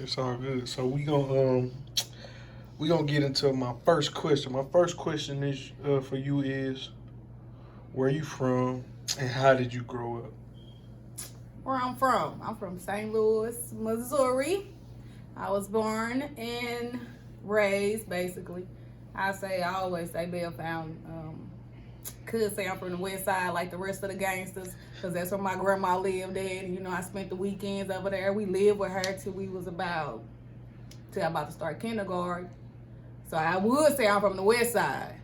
It's all good. So we gonna get into my first question. My first question is for you is where you from and how did you grow up? Where I'm from. I'm from St. Louis, Missouri. I was born and raised, basically. I always say Bell Fountain. Could say I'm from the west side like the rest of the gangsters because that's where my grandma lived at. And, I spent the weekends over there. We lived with her till about to start kindergarten. So I would say I'm from the west side.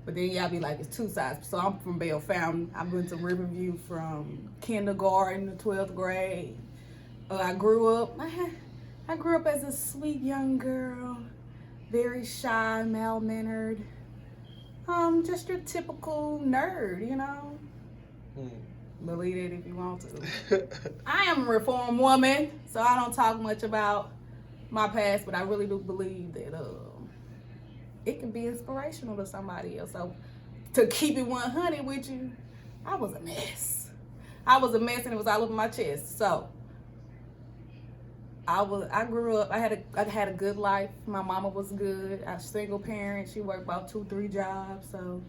But then y'all be like, it's two sides. So I'm from Bell Fountain. I went to Riverview from kindergarten to 12th grade. I grew up. I grew up as a sweet young girl, very shy, mal-mannered. Just your typical nerd. Hmm. Believe it if you want to. I am a reformed woman, so I don't talk much about my past, but I really do believe that it can be inspirational to somebody else. So to keep it 100 with you, I was a mess. I was a mess and it was all over my chest. So I grew up. I had a good life. My mama was good. I was a single parent. She worked about 2-3 jobs. So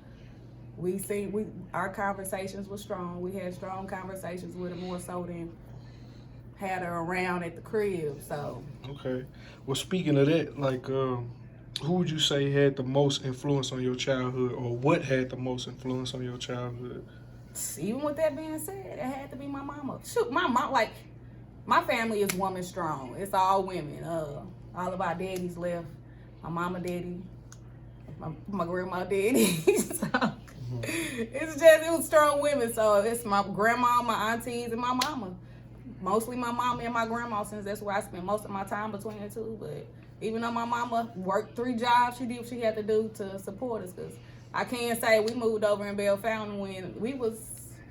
our conversations were strong. We had strong conversations with her more so than had her around at the crib. So Okay. Well, speaking of that, like, who would you say had the most influence on your childhood, or what had the most influence on your childhood? even with that being said, it had to be my mama. Shoot, my mom, like, my family is woman strong. It's all women. All of our daddies left. My mama daddy, my grandma daddy. So it was strong women. So it's my grandma, my aunties, and my mama. Mostly my mama and my grandma, since that's where I spent most of my time between the two. But even though my mama worked 3 jobs, she did what she had to do to support us. Cause I can't say we moved over in Bell Fountain when we was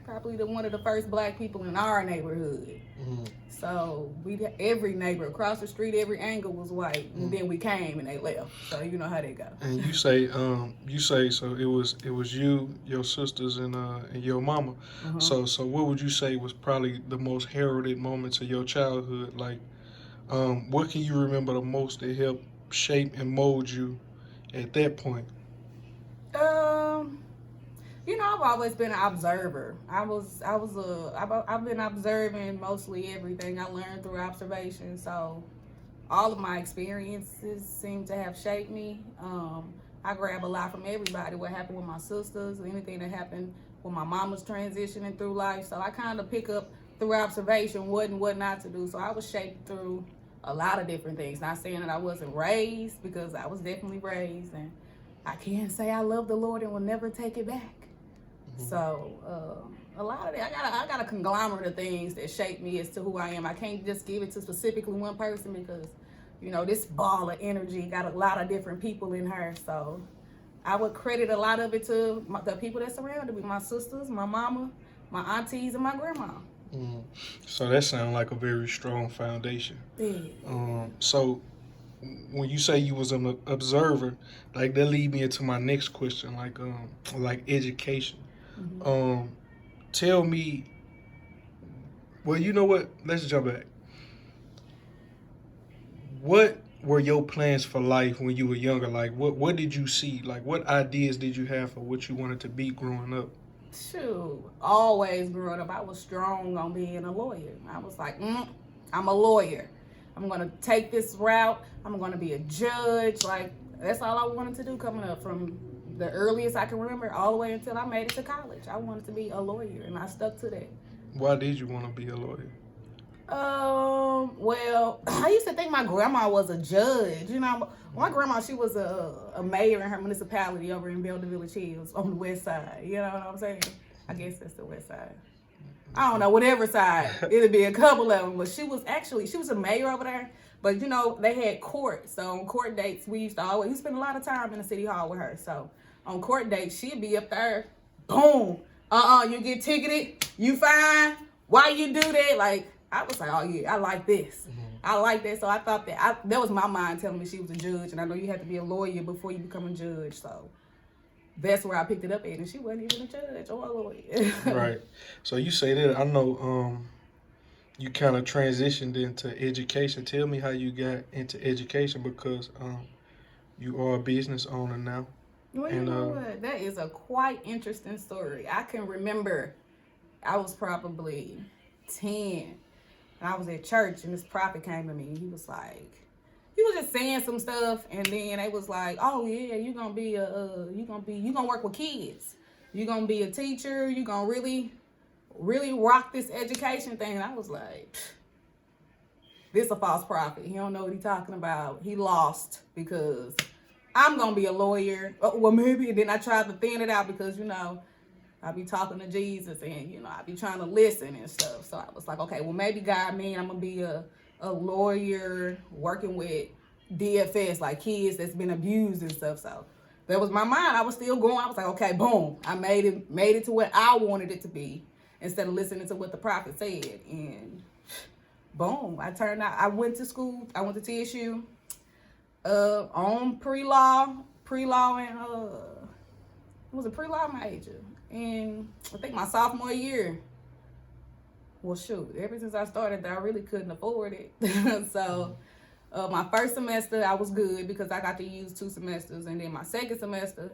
probably one of the first black people in our neighborhood. Mm-hmm. So every neighbor across the street, every angle was white, and then we came and they left. So you know how they go. And you say so it was you, your sisters, and your mama. So what would you say was probably the most heralded moments of your childhood? Like, what can you remember the most that helped shape and mold you at that point? Um, I've always been an observer. I've been observing mostly everything I learned through observation. So all of my experiences seem to have shaped me. I grab a lot from everybody. What happened with my sisters, anything that happened when my mom was transitioning through life. So I kind of pick up through observation what and what not to do. So I was shaped through a lot of different things. Not saying that I wasn't raised, because I was definitely raised, and I can't say I love the Lord and will never take it back. So a lot of it, I got a conglomerate of things that shape me as to who I am. I can't just give it to specifically one person because, this ball of energy got a lot of different people in her. So I would credit a lot of it to the people that surrounded me: my sisters, my mama, my aunties, and my grandma. Mm. So that sounds like a very strong foundation. Yeah. So when you say you was an observer, like that lead me into my next question, like education. Mm-hmm. Um, Tell me. Well, you know what? Let's jump back. What were your plans for life when you were younger? Like, what did you see? Like, what ideas did you have for what you wanted to be growing up? Shoot, always growing up, I was strong on being a lawyer. I was like, I'm a lawyer. I'm going to take this route. I'm going to be a judge. Like, that's all I wanted to do coming up from the earliest I can remember all the way until I made it to college. I wanted to be a lawyer, and I stuck to that. Why did you want to be a lawyer? Well, I used to think my grandma was a judge. My grandma, she was a mayor in her municipality over in Belden Village Hills on the west side. You know what I'm saying? I guess that's the west side. I don't know, whatever side. It'd be a couple of them. But she was a mayor over there. But, they had court. So on court dates, we spend a lot of time in the city hall with her. So on court dates, she'd be up there. Boom. You get ticketed. You fine. Why you do that? Like, I was like, oh yeah, I like this. I like that. So I thought that was my mind telling me she was a judge. And I know you have to be a lawyer before you become a judge. So that's where I picked it up at. And she wasn't even a judge or a lawyer. Right. So you say that. I know you kind of transitioned into education. Tell me how you got into education because you are a business owner now. Well, you And know what? That is a quite interesting story. I can remember I was probably 10 and I was at church and this prophet came to me. He was just saying some stuff, and then they was like, "Oh yeah, you gonna work with kids. You gonna be a teacher. You gonna really rock this education thing." And I was like, "This a false prophet. He don't know what he talking about. He lost because I'm gonna be a lawyer. Well, maybe." And then I tried to thin it out because I be talking to Jesus, and I be trying to listen and stuff. So I was like, okay, well maybe God mean I'm gonna be a lawyer working with DFS, like kids that's been abused and stuff. So that was my mind. I was still going. I was like, okay, boom. I made it to what I wanted it to be instead of listening to what the prophet said. And boom, I turned out. I went to school. I went to TSU on pre-law and it was a pre-law major. And I think my sophomore year, well, shoot, ever since I started, I really couldn't afford it. So my first semester, I was good because I got to use 2 semesters. And then my second semester,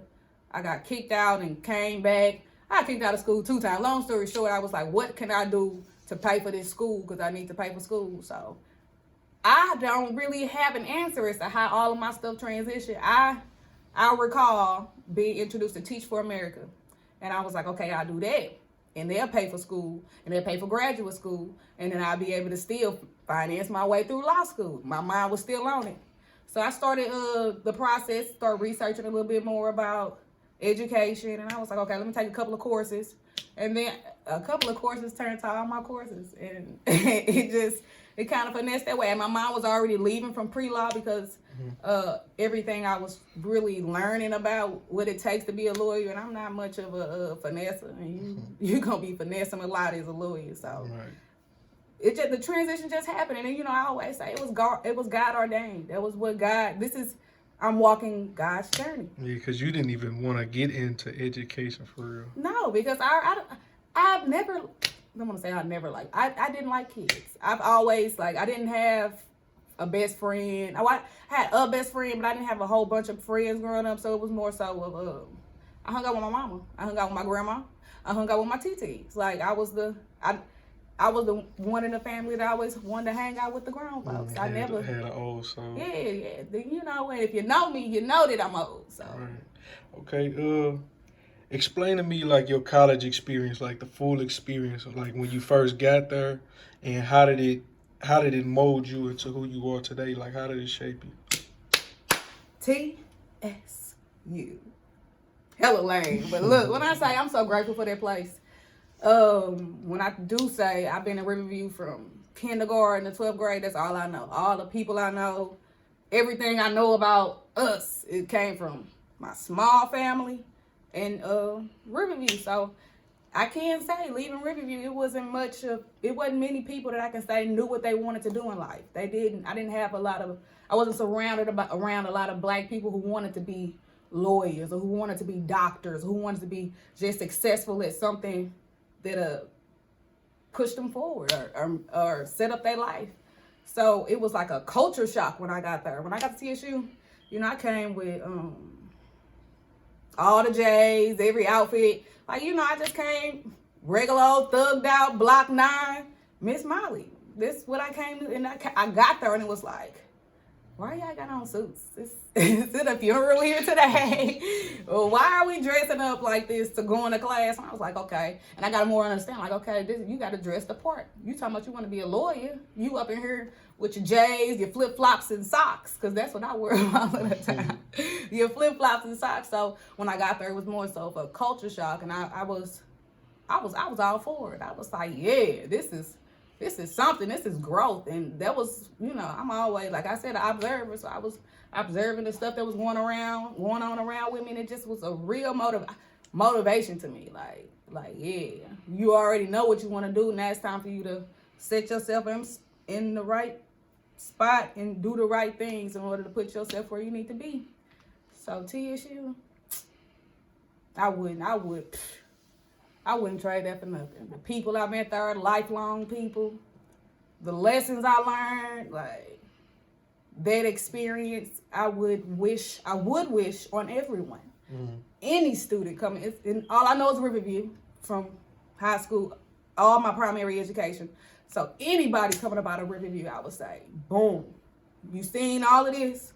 I got kicked out and came back. I got kicked out of school 2 times. Long story short, I was like, what can I do to pay for this school? Because I need to pay for school. So I don't really have an answer as to how all of my stuff transitioned. I recall being introduced to Teach for America. And I was like, okay, I'll do that. And they'll pay for school, and they'll pay for graduate school, and then I'll be able to still finance my way through law school. My mind was still on it. So I started the process, started researching a little bit more about education, and I was like, okay, let me take a couple of courses. And then a couple of courses turned to all my courses, and it kind of finessed that way. And my mom was already leaving from pre-law because everything I was really learning about what it takes to be a lawyer, and I'm not much of a finesser, and you're going to be finessing a lot as a lawyer. So the transition just happened. And I always say it was God ordained. That was what I'm walking God's journey. Yeah, because you didn't even want to get into education for real. No, because I've never, I want to say I didn't like kids. I've always, I didn't have a best friend. I had a best friend, but I didn't have a whole bunch of friends growing up, so it was more so of, I hung out with my mama. I hung out with my grandma. I hung out with my TTs. I was the one in the family that always wanted to hang out with the grown folks. I never had an old soul. Yeah. And if you know me, you know that I'm old. So. Right. Okay. Explain to me your college experience, the full experience, when you first got there, and how did it mold you into who you are today? How did it shape you? TSU. Hella lame. But look, when I say I'm so grateful for that place, when I do say I've been in Riverview from kindergarten to 12th grade, that's all I know. All the people I know, everything I know about us, it came from my small family and Riverview. So I can say leaving Riverview, it wasn't many people that I can say knew what they wanted to do in life. I didn't have I wasn't surrounded around a lot of black people who wanted to be lawyers or who wanted to be doctors, who wanted to be just successful at something that push them forward or set up their life. So it was like a culture shock when I got there. When I got to TSU, I came with all the J's, every outfit. I just came regular old thugged out, block 9, Missmollie. This is what I came to, and I got there and it was like, why y'all got on suits? Is it a funeral here today? Or why are we dressing up like this to go into class? And I was like, okay. And I got to more understand, you got to dress the part. You talking about you want to be a lawyer. You up in here with your J's, your flip-flops and socks, because that's what I wear all of the time. Your flip-flops and socks. So when I got there, it was more so of a culture shock, and I was all for it. I was like, yeah, this is something. This is growth. And that was, I'm always, like I said, an observer. So I was observing the stuff that was going on around with me. And it just was a real motivation to me. Yeah, you already know what you want to do. Now it's time for you to set yourself in the right spot and do the right things in order to put yourself where you need to be. So TSU, I wouldn't trade that for nothing. The people I met there are lifelong people. the lessons I learned, like that experience, I would wish on everyone. Mm-hmm. Any student coming, and all I know is Riverview from high school, all my primary education. So anybody coming up out of Riverview, I would say, boom, you seen all of this,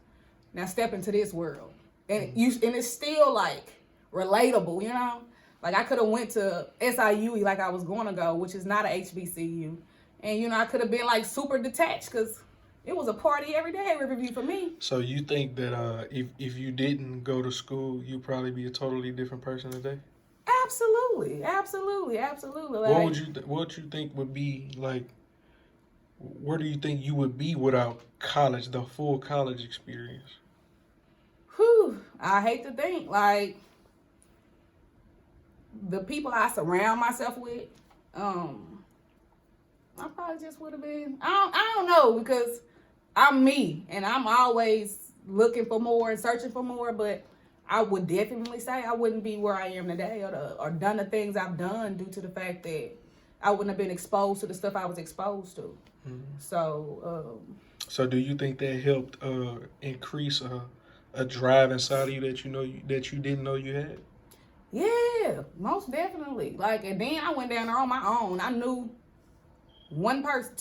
now step into this world. And and it's still like relatable, you know? Like I could have went to SIUE like I was going to go, which is not a HBCU. And, you know, I could have been like super detached because it was a party every day at Riverview for me. So you think that if you didn't go to school, you'd probably be a totally different person today? Absolutely. Like, what would you think would be like? Where do you think you would be without college, the full college experience? Whew, I hate to think, like, the people I surround myself with, I probably just would have been, I don't know, because I'm me, and I'm always looking for more and searching for more, but I would definitely say I wouldn't be where I am today or done the things I've done due to the fact that I wouldn't have been exposed to the stuff I was exposed to. Mm-hmm. So do you think that helped increase a drive inside of you that you didn't know you had? Yeah, most definitely. Like, and then I went down there on my own. I knew one person,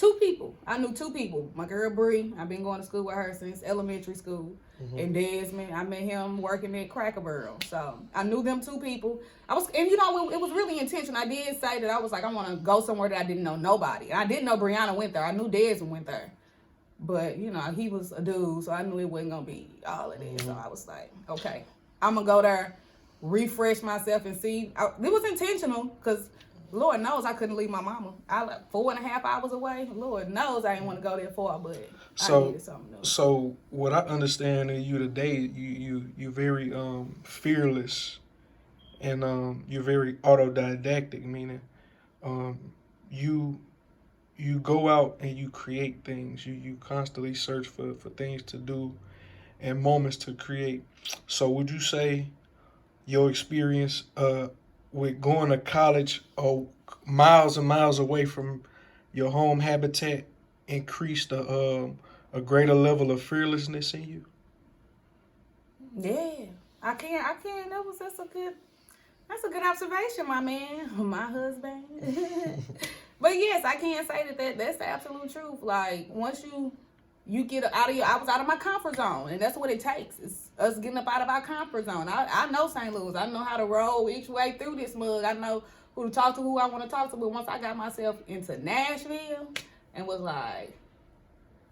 I knew two people. My girl Bree, I've been going to school with her since elementary school. Mm-hmm. And Desmond, I met him working at Cracker Barrel. So I knew them two people. And you know, it was really intentional. I did say that I was like, I want to go somewhere that I didn't know nobody. And I didn't know Brianna went there. I knew Desmond went there. But, you know, he was a dude, so I knew it wasn't going to be all of this. Mm-hmm. So I was like, okay, I'm going to go there, refresh myself and see. It was intentional because Lord knows I couldn't leave my mama. I like 4.5 hours away. Lord knows I didn't want to go that far, but I needed something new. So what I understand in you today, you're very fearless, and you're very autodidactic, meaning you go out and you create things. You constantly search for things to do and moments to create. So would you say your experience with going to college or miles and miles away from your home habitat increased a greater level of fearlessness in you? Yeah, I can. That's a good observation, my man, my husband. But yes, I can say that's the absolute truth. Like, once you get out of I was out of my comfort zone, and that's what it takes. It's us getting up out of our comfort zone. I know St. Louis. I know how to roll each way through this mug. I know who to talk to, who I want to talk to. But once I got myself into Nashville and was like,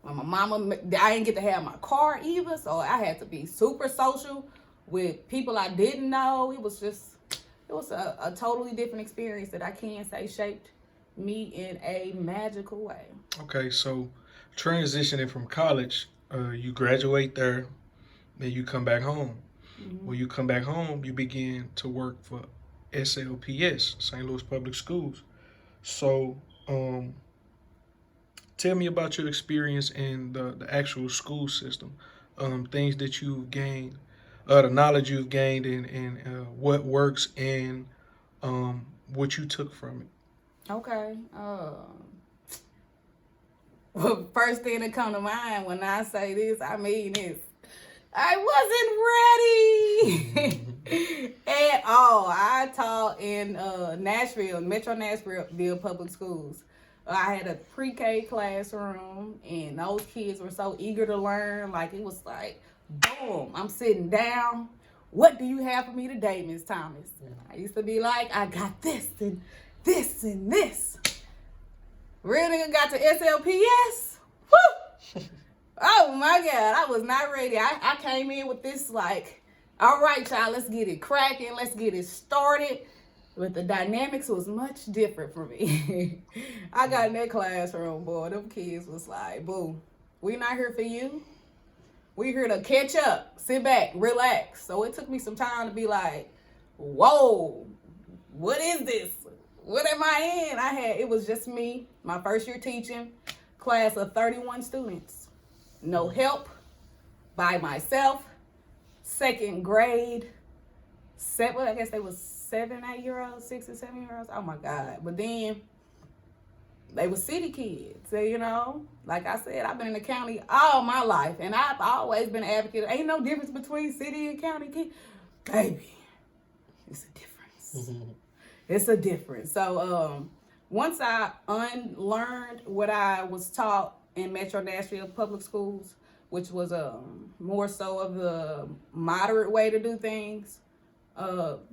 when my mama, I didn't get to have my car either, so I had to be super social with people I didn't know. It was a totally different experience that I can say shaped me in a magical way. Okay, so transitioning from college, you graduate there, then you come back home. Mm-hmm. When you come back home, you begin to work for SLPS, St. Louis Public Schools. So, tell me about your experience in the actual school system, things that you've gained, the knowledge you've gained, and what works and what you took from it. Okay. Well, first thing that come to mind when I say this, I mean this. I wasn't ready at all. I taught in Nashville, Metro Nashville Public Schools. I had a pre-K classroom, and those kids were so eager to learn. Like, it was like, boom, I'm sitting down. What do you have for me today, Miss Thomas? I used to be like, I got this and this and this. Real nigga got to SLPS. Woo! Oh my God, I was not ready. I came in with this like, all right, y'all, let's get it cracking. Let's get it started. But the dynamics was much different for me. I got in that classroom, boy. Them kids was like, boo, we not here for you. We here to catch up, sit back, relax. So it took me some time to be like, whoa, what is this? What am I in? It was just me, my first year teaching, class of 31 students. No help, by myself, second grade, I guess they was 7, 8 year olds, 6 and 7 year olds. Oh my God. But then they were city kids. So, you know, like I said, I've been in the county all my life, and I've always been an advocate. Ain't no difference between city and county kids. Baby, it's a difference. It's a difference. So once I unlearned what I was taught in Metro Nashville public schools, which was more so of the moderate way to do things,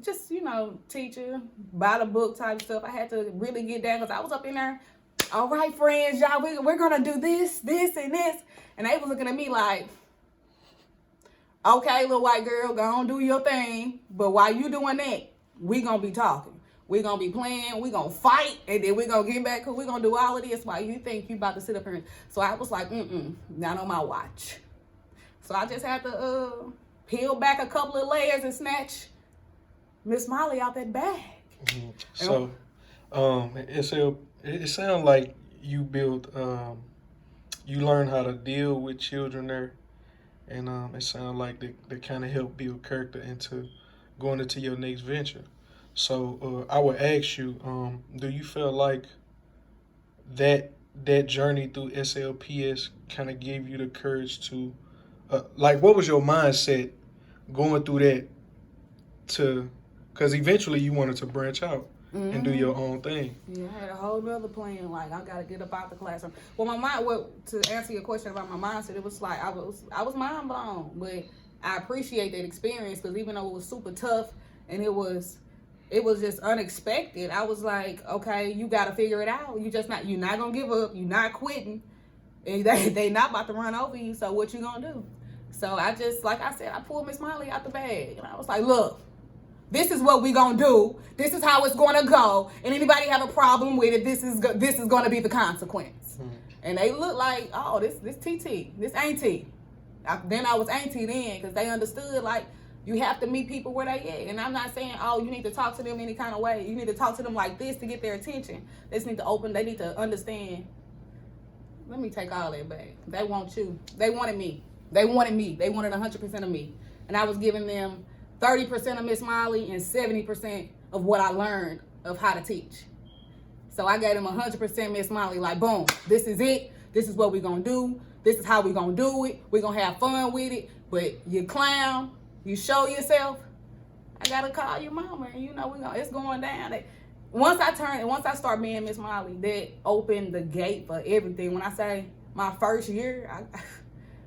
just, you know, teacher, by the book type stuff, I had to really get down, because I was up in there, all right, friends, y'all, we're going to do this, this, and this. And they was looking at me like, okay, little white girl, go on do your thing. But while you doing that, we going to be talking. We going to be playing. We going to fight. And then we going to get back, because we going to do all of this while you think you about to sit up here. So I was like, not on my watch. So I just had to peel back a couple of layers and snatch Missmollie out that bag. So it sounds like you built, you learned how to deal with children there. And it sounds like they kind of help build character into going into your next venture. So I would ask you, do you feel like that journey through SLPS kind of gave you the courage to, like, what was your mindset going through that because eventually you wanted to branch out and do your own thing. Yeah, I had a whole nother plan. Like, I gotta get up out the classroom. Well, my mind. Well, to answer your question about my mindset, it was like I was mind blown, but I appreciate that experience, because even though it was super tough and it was just unexpected, I was like, okay, you gotta figure it out. You're not gonna give up. You're not quitting. And they not about to run over you. So what you gonna do? So I just, like I said, I pulled Missmollie out the bag, and I was like, look. This is what we gonna do. This is how it's gonna go. And anybody have a problem with it, this is gonna be the consequence. And they look like, oh, this TT. This ain't T. Then I was auntie then, because they understood, like, you have to meet people where they at. And I'm not saying, oh, you need to talk to them any kind of way. You need to talk to them like this to get their attention. They just need to they need to understand. Let me take all that back. They want you. They wanted me. They wanted 100% of me. And I was giving them 30% of Missmollie and 70% of what I learned of how to teach. So I gave them 100% Missmollie, like, boom, this is it. This is what we're going to do. This is how we're going to do it. We're going to have fun with it. But you clown, you show yourself, I got to call your mama. And, you know, it's going down. Once I start being Missmollie, that opened the gate for everything. When I say my first year,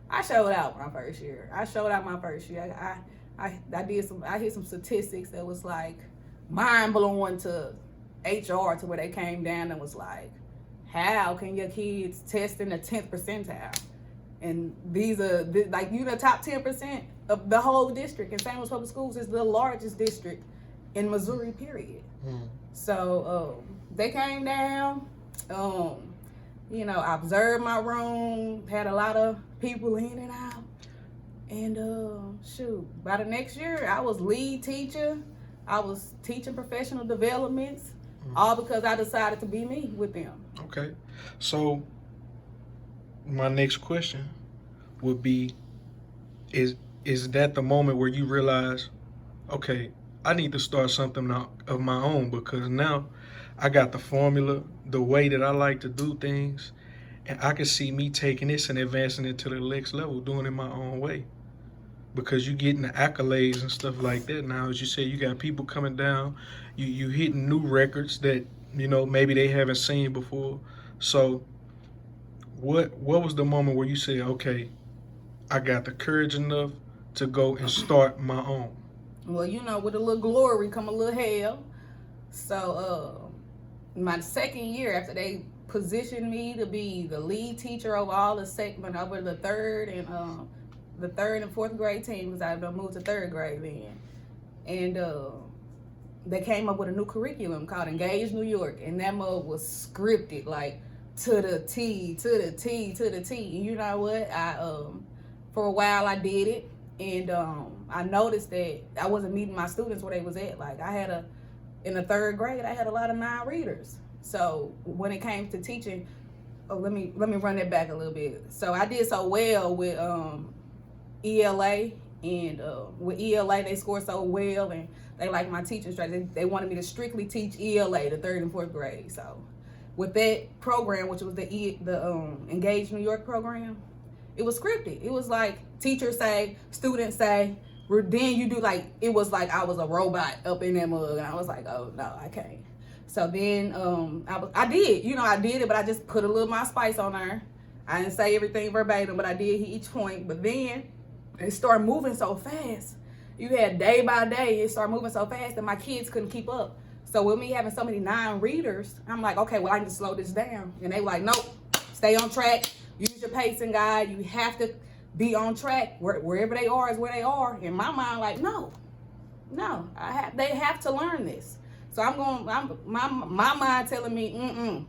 I showed out my first year. I hit some statistics that was like mind blowing to HR, to where they came down and was like, how can your kids test in the 10th percentile? And these are like, you the top 10% of the whole district. And St. Louis Public Schools is the largest district in Missouri, period. So they came down, you know, I observed my room, had a lot of people in and out. And by the next year, I was lead teacher. I was teaching professional developments, all because I decided to be me with them. Okay. So my next question would be, is that the moment where you realize, okay, I need to start something of my own, because now I got the formula, the way that I like to do things, and I can see me taking this and advancing it to the next level, doing it my own way. Because you getting the accolades and stuff like that now. As you say, you got people coming down, you hitting new records that, you know, maybe they haven't seen before. So what was the moment where you said, okay, I got the courage enough to go and start my own? Well, you know, with a little glory come a little hell. So my second year, after they positioned me to be the lead teacher over all the segment, over the third and fourth grade team, because I moved to third grade then. And they came up with a new curriculum called Engage New York. And that mode was scripted, like, to the T, to the T, to the T. And you know what? For a while I did it. And I noticed that I wasn't meeting my students where they was at. Like, in the third grade, I had a lot of non-readers. So when it came to teaching, let me run that back a little bit. So I did so well with ELA, and with ELA they scored so well, and they liked my teaching strategy. They wanted me to strictly teach ELA, the third and fourth grade. So with that program, which was the Engage New York program, it was scripted. It was like teachers say, students say, then you do like, it was like I was a robot up in that mug, and I was like, oh no, I can't. So then I did it, but I just put a little my spice on there. I didn't say everything verbatim, but I did hit each point. But then it started moving so fast. You had day by day, it started moving so fast that my kids couldn't keep up. So with me having so many non-readers, I'm like, okay, well, I need to slow this down. And they were like, nope, stay on track. Use your pacing guide. You have to be on track. Wherever they are is where they are. In my mind, like, no, they have to learn this. So my mind telling me,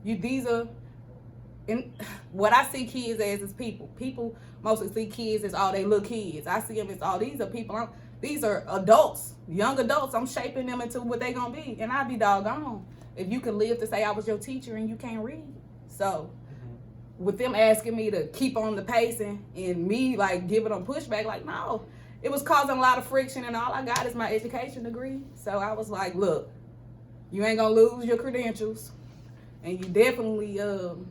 these are, and what I see kids as is people. People mostly see kids as all they little kids. I see them as all these are people. These are adults, young adults. I'm shaping them into what they gonna be, and I'd be doggone if you could live to say I was your teacher and you can't read. So with them asking me to keep on the pacing and me like giving them pushback, like no, it was causing a lot of friction, and all I got is my education degree. So I was like, look, you ain't gonna lose your credentials, and you definitely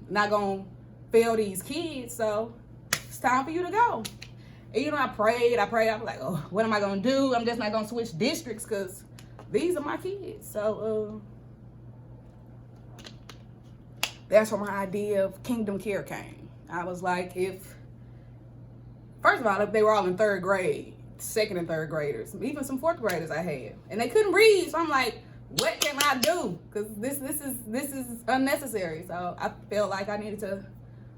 not gonna fail these kids. So it's time for you to go. And, I prayed. I was like, oh, what am I gonna do? I'm just not gonna switch districts because these are my kids. So that's where my idea of Kingdom Care came. I was like, first of all, if they were all in third grade, second and third graders, even some fourth graders I had, and they couldn't read. So I'm like, what can I do? Because this is unnecessary. So I felt like I needed to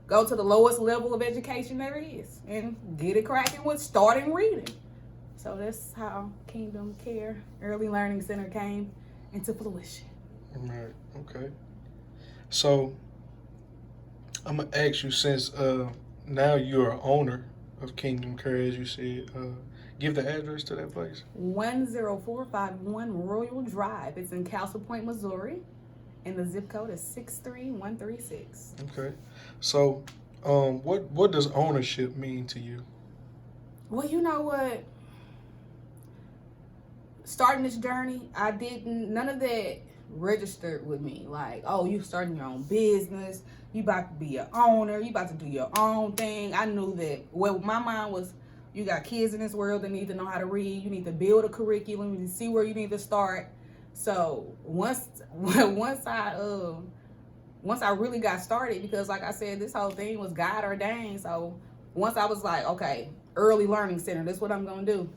go to the lowest level of education there is and get it cracking with starting reading. So that's how Kingdom Care Early Learning Center came into fruition. All right. Okay. So I'm gonna ask you, since now you're an owner of Kingdom Care, as you said, give the address to that place. 10451 Royal Drive. It's in Castle Point, Missouri, and the zip code is 63136. Okay. So, what does ownership mean to you? Well, you know what? Starting this journey, none of that registered with me. Like, oh, you starting your own business, you about to be an owner, you about to do your own thing. I knew that. Well, my mind was, you got kids in this world that need to know how to read. You need to build a curriculum. You need to see where you need to start. So once I really got started, because like I said, this whole thing was God ordained. So once I was like, okay, early learning center, that's what I'm gonna do.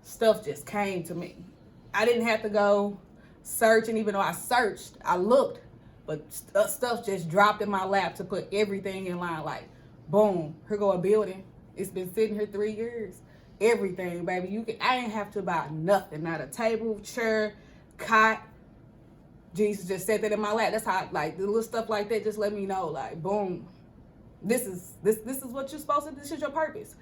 Stuff just came to me. I didn't have to go search, and even though I searched, I looked, but stuff just dropped in my lap to put everything in line. Like, boom, here go a building. It's been sitting here 3 years. Everything, baby. I ain't have to buy nothing. Not a table, chair, cot. Jesus just said that in my lap. That's how, like, the little stuff like that just let me know, like, boom. This is what you're supposed to do. This is your purpose.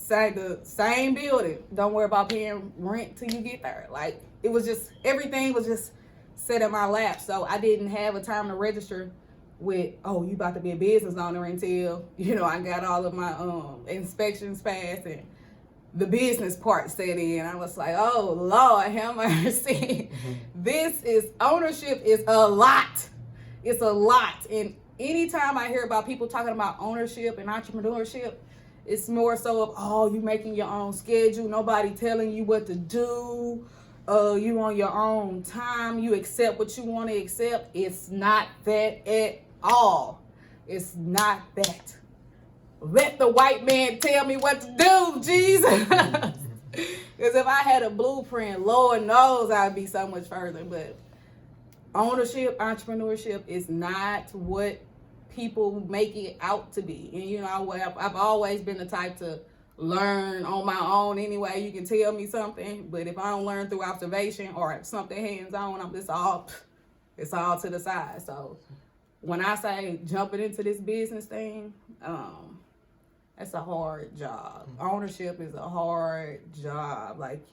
The same building. Don't worry about paying rent till you get there. Like, it was just, everything was just set in my lap. So I didn't have a time to register with, oh, you about to be a business owner until, I got all of my inspections passed and the business part set in. I was like, oh, Lord, have mercy. Ownership is a lot. It's a lot. And anytime I hear about people talking about ownership and entrepreneurship, it's more so of, oh, you making your own schedule, nobody telling you what to do, you on your own time, you accept what you want to accept. It's not that at all. It's not that. Let the white man tell me what to do, Jesus. Because if I had a blueprint, Lord knows I'd be so much further. But ownership, entrepreneurship is not what people make it out to be. And I've always been the type to learn on my own anyway. You can tell me something, but if I don't learn through observation or something hands-on, it's all to the side. So when I say jumping into this business thing, that's a hard job. Ownership is a hard job. Like,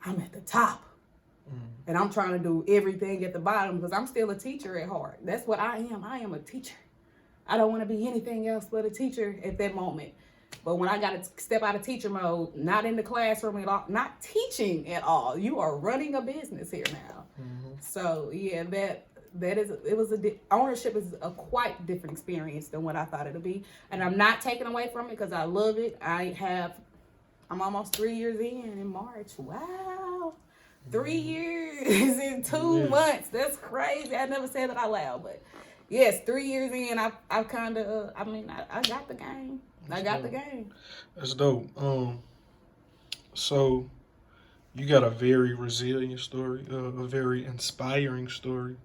I'm at the top. And I'm trying to do everything at the bottom because I'm still a teacher at heart. That's what I am. I am a teacher. I don't want to be anything else but a teacher at that moment. But when I got to step out of teacher mode, not in the classroom at all, not teaching at all, you are running a business here now. So yeah, ownership is a quite different experience than what I thought it would be, and I'm not taking away from it because I love it. I'm almost 3 years in March. Wow. 3 years in 2 months. That's crazy. I never said that out loud, but yes, 3 years in, I've kind of, I got the game. I got the game. That's dope. So you got a very resilient story, a very inspiring story,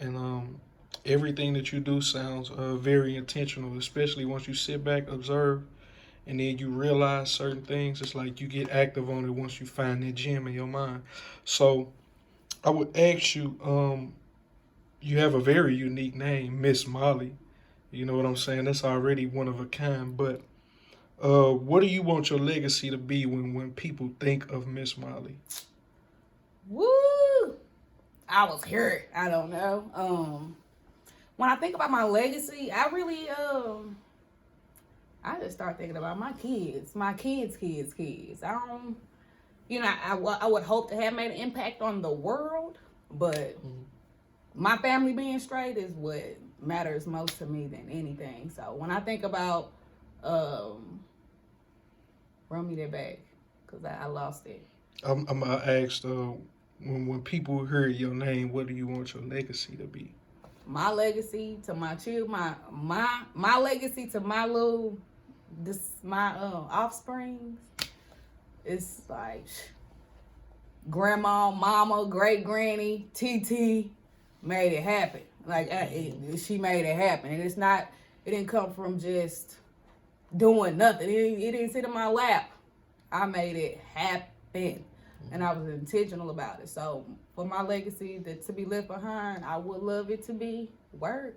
and everything that you do sounds very intentional. Especially once you sit back, observe, and then you realize certain things. It's like you get active on it once you find that gem in your mind. So I would ask you, you have a very unique name, Missmollie. You know what I'm saying? That's already one of a kind. But what do you want your legacy to be when people think of Missmollie? Woo! I was hurt. I don't know. When I think about my legacy, I really I just start thinking about my kids, kids. I don't, I would hope to have made an impact on the world, but my family being straight is what matters most to me than anything. So when I think about, run me that back, because I lost it. I'm gonna ask when people hear your name, what do you want your legacy to be? My legacy to my children, my legacy to my offspring is like grandma, mama, great granny, TT made it happen. Like she made it happen, and it didn't come from just doing nothing. It didn't sit in my lap. I made it happen, and I was intentional about it. So for my legacy to be left behind, I would love it to be work.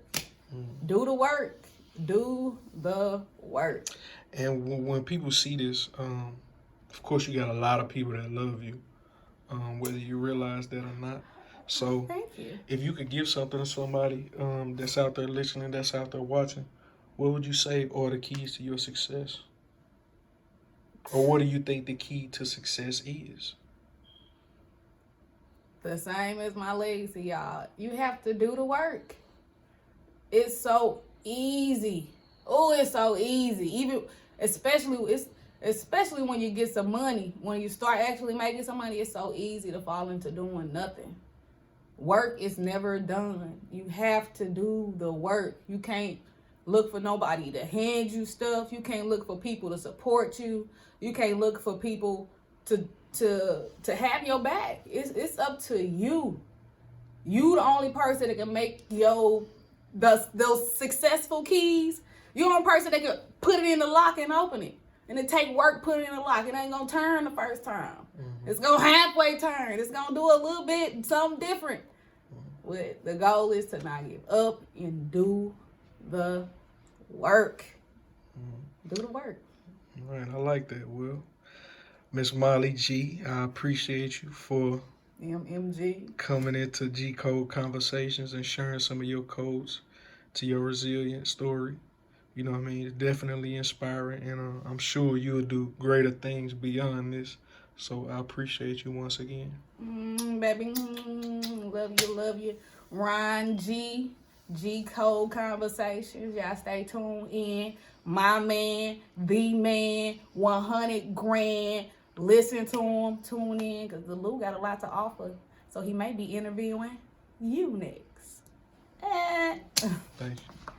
Do the work. Do the work. And when people see this, of course, you got a lot of people that love you, whether you realize that or not. So, thank you. If you could give something to somebody that's out there listening, that's out there watching, what would you say are the keys to your success? Or what do you think the key to success is? The same as my legacy, y'all. You have to do the work. It's so easy. Oh, it's so easy. Especially when you get some money, when you start actually making some money, it's so easy to fall into doing nothing. Work is never done. You have to do the work. You can't look for nobody to hand you stuff. You can't look for people to support you. You can't look for people to have your back. It's up to you. You the only person that can make those successful keys. You're the only person that can put it in the lock and open it. And it take work putting it in the lock. It ain't gonna turn the first time. It's gonna halfway turn. It's gonna do a little bit something different. But the goal is to not give up and do the work. Do the work. All right, I like that, Will. Missmollie G, I appreciate you for MMG coming into G Code Conversations and sharing some of your codes to your resilient story. You know what I mean? It's definitely inspiring, and I'm sure you'll do greater things beyond this. So I appreciate you once again. Baby, love you. Ron G Code Conversations. Y'all stay tuned in. My man, the man, 100 grand. Listen to him, tune in, because the Lou got a lot to offer. So he may be interviewing you next. Thank you.